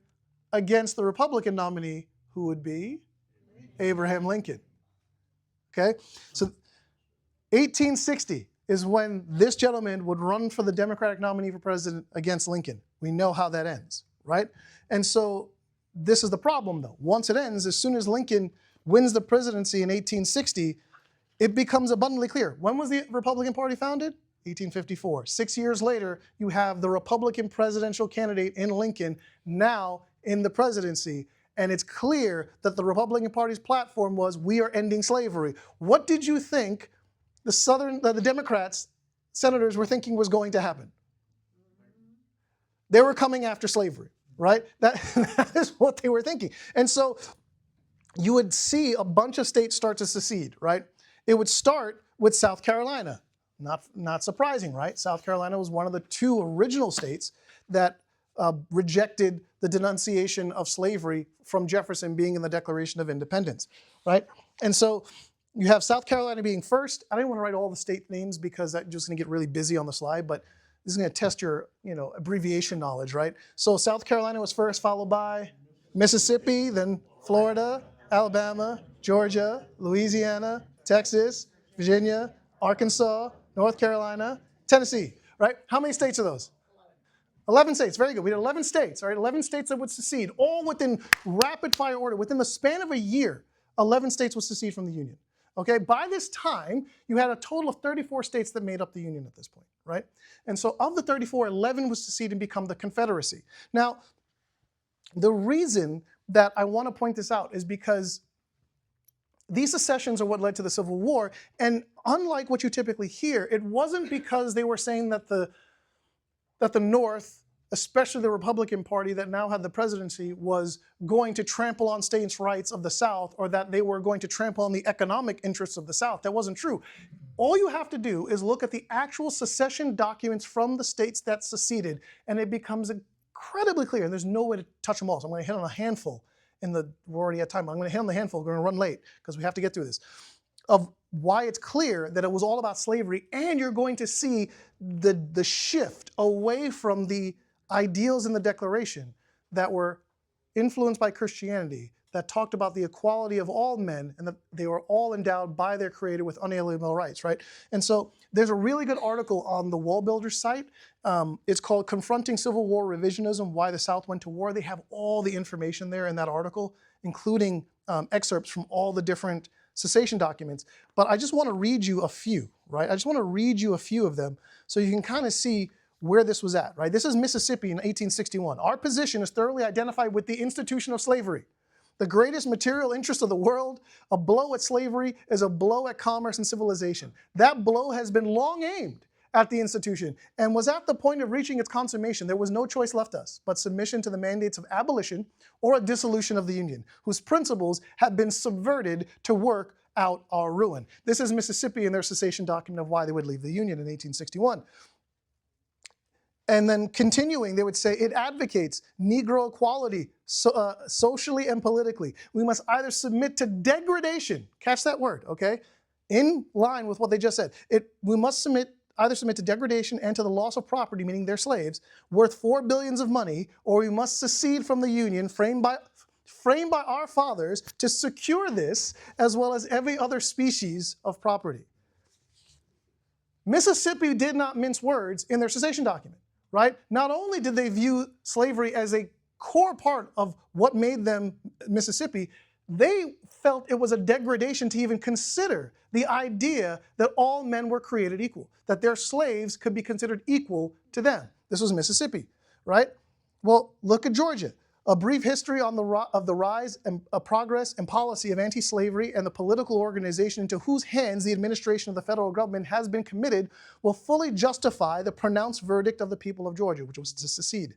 against the Republican nominee, who would be Abraham Lincoln. Okay? So 1860 is when this gentleman would run for the Democratic nominee for president against Lincoln. We know how that ends, right? And so this is the problem, though. Once it ends, as soon as Lincoln wins the presidency in 1860, it becomes abundantly clear. When was the Republican Party founded? 1854. 6 years later, you have the Republican presidential candidate in Lincoln now in the presidency. And it's clear that the Republican Party's platform was, we are ending slavery. What did you think the Democrats, senators, were thinking was going to happen? They were coming after slavery, right? That is what they were thinking. And so you would see a bunch of states start to secede, right? It would start with South Carolina. Not surprising, right? South Carolina was one of the two original states that rejected the denunciation of slavery from Jefferson being in the Declaration of Independence, right? And so you have South Carolina being first. I didn't want to write all the state names because that's just going to get really busy on the slide, but this is going to test your abbreviation knowledge, right? So South Carolina was first, followed by Mississippi, then Florida, Alabama, Georgia, Louisiana, Texas, Virginia, Arkansas, North Carolina, Tennessee, right? How many states are those? 11 states, very good. We had 11 states, all right? 11 states that would secede, all within rapid fire order. Within the span of a year, 11 states would secede from the Union, okay? By this time, you had a total of 34 states that made up the Union at this point, right? And so of the 34, 11 would secede and become the Confederacy. Now, the reason that I want to point this out is because these secessions are what led to the Civil War, and unlike what you typically hear, it wasn't because they were saying that the North, especially the Republican Party that now had the presidency, was going to trample on states' rights of the South, or that they were going to trample on the economic interests of the South. That wasn't true. All you have to do is look at the actual secession documents from the states that seceded, and it becomes incredibly clear, and there's no way to touch them all, so I'm going to hit on a handful. We're already at time. I'm going to hit on the handful. We're going to run late because we have to get through this, of why it's clear that it was all about slavery, and you're going to see the shift away from the ideals in the Declaration that were influenced by Christianity, that talked about the equality of all men and that they were all endowed by their Creator with unalienable rights, right? And so there's a really good article on the Wall Builders site. It's called Confronting Civil War Revisionism, Why the South Went to War. They have all the information there in that article, including excerpts from all the different cessation documents. But I just want to read you a few, right? I just want to read you a few of them so you can kind of see where this was at, right? This is Mississippi in 1861. Our position is thoroughly identified with the institution of slavery. The greatest material interest of the world, a blow at slavery is a blow at commerce and civilization. That blow has been long aimed at the institution and was at the point of reaching its consummation. There was no choice left us but submission to the mandates of abolition or a dissolution of the Union, whose principles had been subverted to work out our ruin. This is Mississippi in their cessation document of why they would leave the Union in 1861. And then continuing, they would say, it advocates Negro equality socially and politically. We must either submit to degradation, catch that word, okay? In line with what they just said. We must either submit to degradation and to the loss of property, meaning their slaves, worth $4 billion of money, or we must secede from the Union framed by our fathers to secure this, as well as every other species of property. Mississippi did not mince words in their cessation document. Right? Not only did they view slavery as a core part of what made them Mississippi, they felt it was a degradation to even consider the idea that all men were created equal, that their slaves could be considered equal to them. This was Mississippi, right? Well, look at Georgia. A brief history of the rise and progress and policy of anti-slavery and the political organization into whose hands the administration of the federal government has been committed will fully justify the pronounced verdict of the people of Georgia, which was to secede.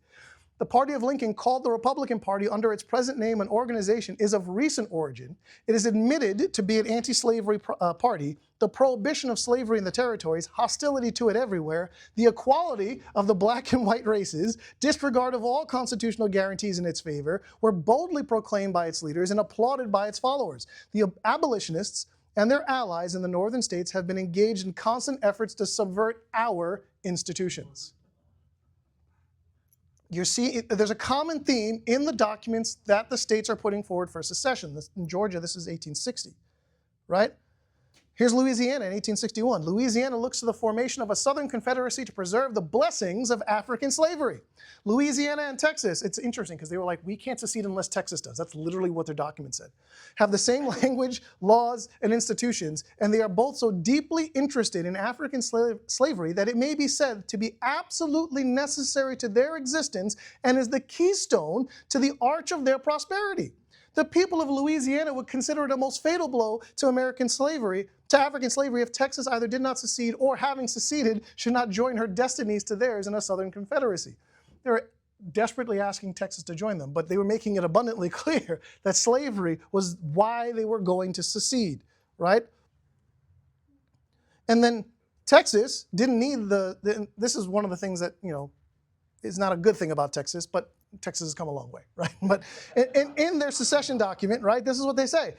The party of Lincoln, called the Republican Party under its present name and organization, is of recent origin. It is admitted to be an anti-slavery party. The prohibition of slavery in the territories, hostility to it everywhere, the equality of the black and white races, disregard of all constitutional guarantees in its favor, were boldly proclaimed by its leaders and applauded by its followers. The abolitionists and their allies in the northern states have been engaged in constant efforts to subvert our institutions. You see, there's a common theme in the documents that the states are putting forward for secession. In Georgia, this is 1860, right? Here's Louisiana in 1861. Louisiana looks to the formation of a Southern Confederacy to preserve the blessings of African slavery. Louisiana and Texas, it's interesting because they were like, we can't secede unless Texas does. That's literally what their document said. Have the same language, laws, and institutions, and they are both so deeply interested in African slavery that it may be said to be absolutely necessary to their existence and is the keystone to the arch of their prosperity. The people of Louisiana would consider it a most fatal blow to African slavery if Texas either did not secede or, having seceded, should not join her destinies to theirs in a Southern Confederacy. They were desperately asking Texas to join them, but they were making it abundantly clear that slavery was why they were going to secede, right? And then Texas didn't need this is one of the things that, is not a good thing about Texas, but Texas has come a long way, right? But in their secession document, right, this is what they say.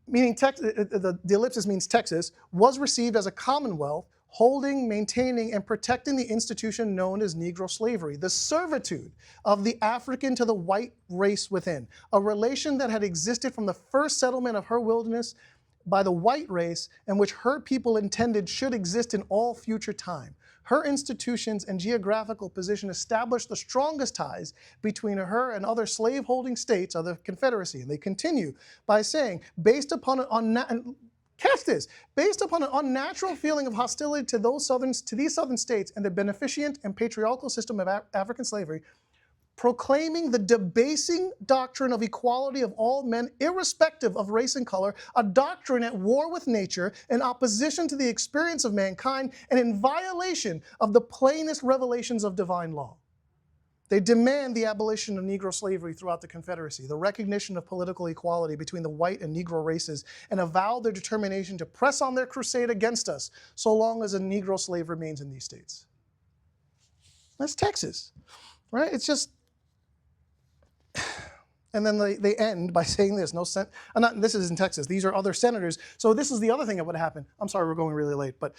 Meaning, the ellipsis means Texas, was received as a commonwealth, holding, maintaining, and protecting the institution known as Negro slavery, the servitude of the African to the white race within, a relation that had existed from the first settlement of her wilderness by the white race and which her people intended should exist in all future time. Her institutions and geographical position established the strongest ties between her and other slave-holding states of the Confederacy. And they continue by saying, based upon an unnatural feeling of hostility to these southern states and the beneficent and patriarchal system of African slavery, proclaiming the debasing doctrine of equality of all men, irrespective of race and color, a doctrine at war with nature, in opposition to the experience of mankind, and in violation of the plainest revelations of divine law. They demand the abolition of Negro slavery throughout the Confederacy, the recognition of political equality between the white and Negro races, and avow their determination to press on their crusade against us so long as a Negro slave remains in these states. That's Texas, right? It's just... And then they end by saying this, this is in Texas, these are other senators. So this is the other thing that would happen. I'm sorry, we're going really late, but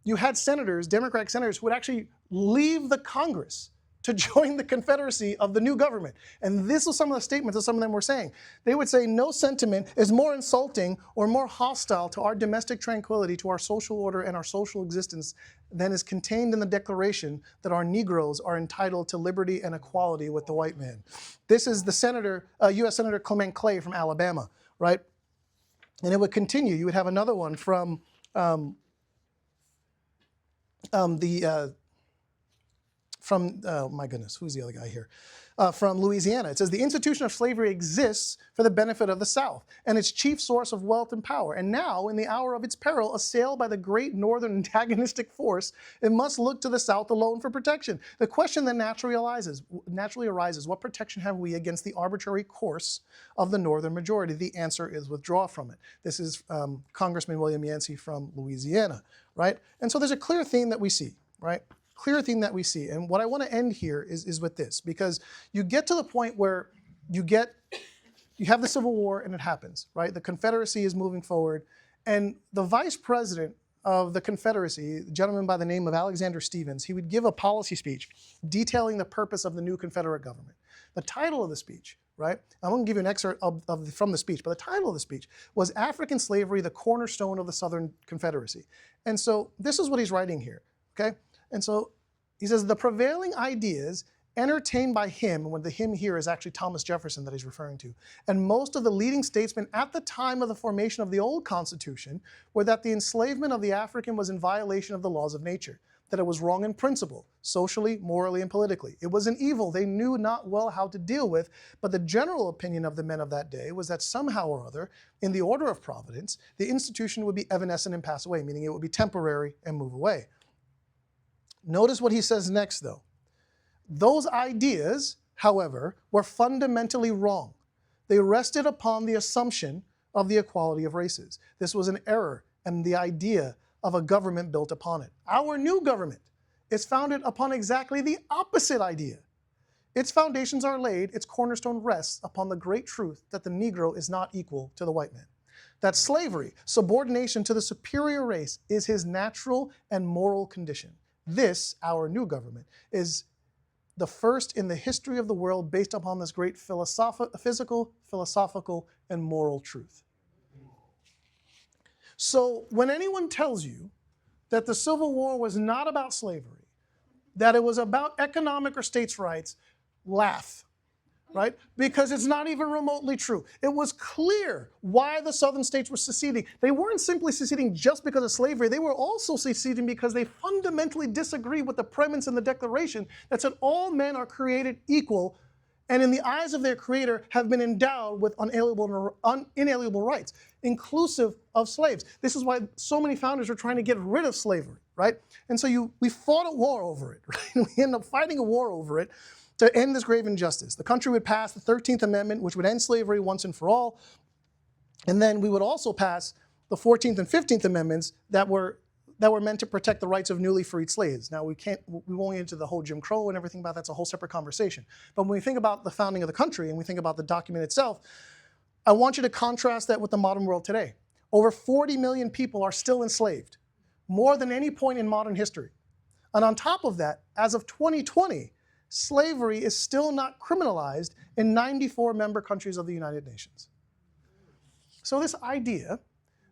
you had senators, Democratic senators, who would actually leave the Congress to join the Confederacy of the new government. And this was some of the statements that some of them were saying. They would say, no sentiment is more insulting or more hostile to our domestic tranquility, to our social order and our social existence than is contained in the declaration that our Negroes are entitled to liberty and equality with the white man. This is the senator, U.S. Senator Clement Clay from Alabama, right? And it would continue. You would have another one from from, oh my goodness, who's the other guy here? From Louisiana. It says, the institution of slavery exists for the benefit of the South and its chief source of wealth and power. And now, in the hour of its peril, assailed by the great northern antagonistic force, it must look to the South alone for protection. The question that naturally arises, what protection have we against the arbitrary course of the northern majority? The answer is withdraw from it. This is Congressman William Yancey from Louisiana, right? And so there's a clear theme that we see, right? Clear theme that we see. And what I want to end here is with this, because you get to the point where you have the Civil War and it happens, right? The Confederacy is moving forward, and the vice president of the Confederacy, a gentleman by the name of Alexander Stephens, he would give a policy speech detailing the purpose of the new Confederate government. The title of the speech, right? I'm going to give you an excerpt from the speech, but the title of the speech was African Slavery, the Cornerstone of the Southern Confederacy. And so this is what he's writing here, okay? And so he says, the prevailing ideas entertained by him, when the him here is actually Thomas Jefferson that he's referring to, and most of the leading statesmen at the time of the formation of the old Constitution, were that the enslavement of the African was in violation of the laws of nature, that it was wrong in principle, socially, morally, and politically. It was an evil they knew not well how to deal with, but the general opinion of the men of that day was that somehow or other, in the order of providence, the institution would be evanescent and pass away, meaning it would be temporary and move away. Notice what he says next, though. Those ideas, however, were fundamentally wrong. They rested upon the assumption of the equality of races. This was an error, and the idea of a government built upon it. Our new government is founded upon exactly the opposite idea. Its foundations are laid, its cornerstone rests upon the great truth that the Negro is not equal to the white man. That slavery, subordination to the superior race, is his natural and moral condition. This, our new government, is the first in the history of the world based upon this great physical, philosophical, and moral truth. So when anyone tells you that the Civil War was not about slavery, that it was about economic or states' rights, laugh. Right? Because it's not even remotely true. It was clear why the southern states were seceding. They weren't simply seceding just because of slavery. They were also seceding because they fundamentally disagreed with the premise in the Declaration that said all men are created equal and in the eyes of their creator have been endowed with inalienable rights, inclusive of slaves. This is why so many founders are trying to get rid of slavery, right? And so we fought a war over it, right? We ended up fighting a war over it to end this grave injustice. The country would pass the 13th Amendment, which would end slavery once and for all. And then we would also pass the 14th and 15th Amendments that were meant to protect the rights of newly freed slaves. Now, we won't get into the whole Jim Crow and everything about that. That's a whole separate conversation. But when we think about the founding of the country and we think about the document itself, I want you to contrast that with the modern world today. Over 40 million people are still enslaved, more than any point in modern history. And on top of that, as of 2020, slavery is still not criminalized in 94 member countries of the United Nations. So this idea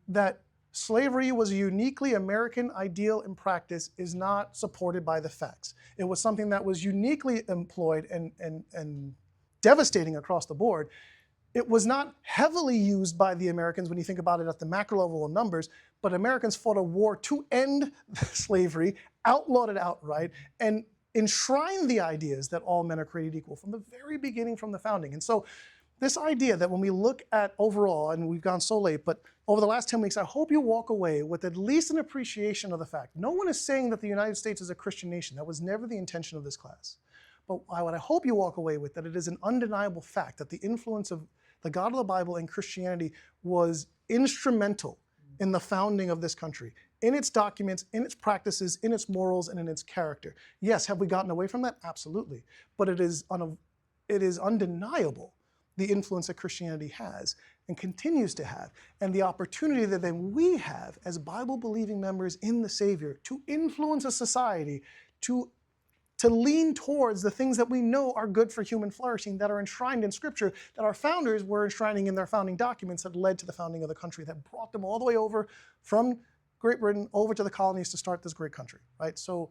that slavery was a uniquely American ideal in practice is not supported by the facts. It was something that was uniquely employed and devastating across the board. It was not heavily used by the Americans when you think about it at the macro level of numbers, but Americans fought a war to end slavery, outlawed it outright, and enshrined the ideas that all men are created equal from the very beginning, from the founding. And so this idea that when we look at overall, and we've gone so late, but over the last 10 weeks, I hope you walk away with at least an appreciation of the fact. No one is saying that the United States is a Christian nation. That was never the intention of this class. But what I hope you walk away with, that it is an undeniable fact that the influence of the God of the Bible and Christianity was instrumental in the founding of this country, in its documents, in its practices, in its morals, and in its character. Yes, have we gotten away from that? Absolutely. But it is undeniable the influence that Christianity has and continues to have, and the opportunity that then we have as Bible-believing members in the Savior to influence a society, to lean towards the things that we know are good for human flourishing, that are enshrined in Scripture, that our founders were enshrining in their founding documents that led to the founding of the country, that brought them all the way over from Great Britain over to the colonies to start this great country, right? So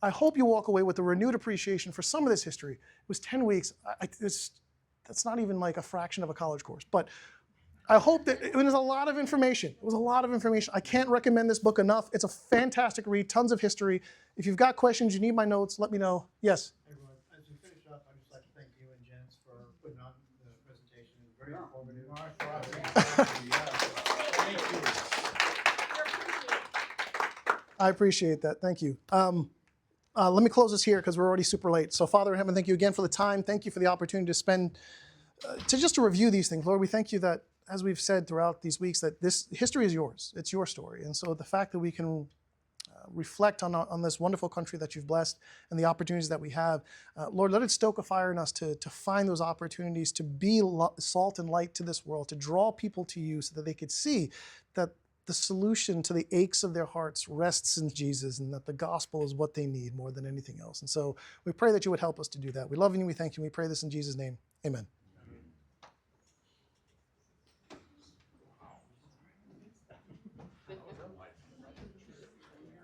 I hope you walk away with a renewed appreciation for some of this history. It was 10 weeks. That's not even like a fraction of a college course, but I hope that it was a lot of information. It was a lot of information. I can't recommend this book enough. It's a fantastic read, tons of history. If you've got questions, you need my notes, let me know. Yes? Everyone, as we finish up, I'd just like to thank you and Jens for putting on the presentation. It was very informative. I appreciate that. Thank you. Let me close this here because we're already super late. So Father in heaven, thank you again for the time. Thank you for the opportunity to spend, to review these things. Lord, we thank you that, as we've said throughout these weeks, that this history is yours. It's your story. And so the fact that we can reflect on this wonderful country that you've blessed and the opportunities that we have, Lord, let it stoke a fire in us to find those opportunities to be salt and light to this world, to draw people to you so that they could see that the solution to the aches of their hearts rests in Jesus, and that the gospel is what they need more than anything else. And so we pray that you would help us to do that. We love you and we thank you. We pray this in Jesus' name. Amen.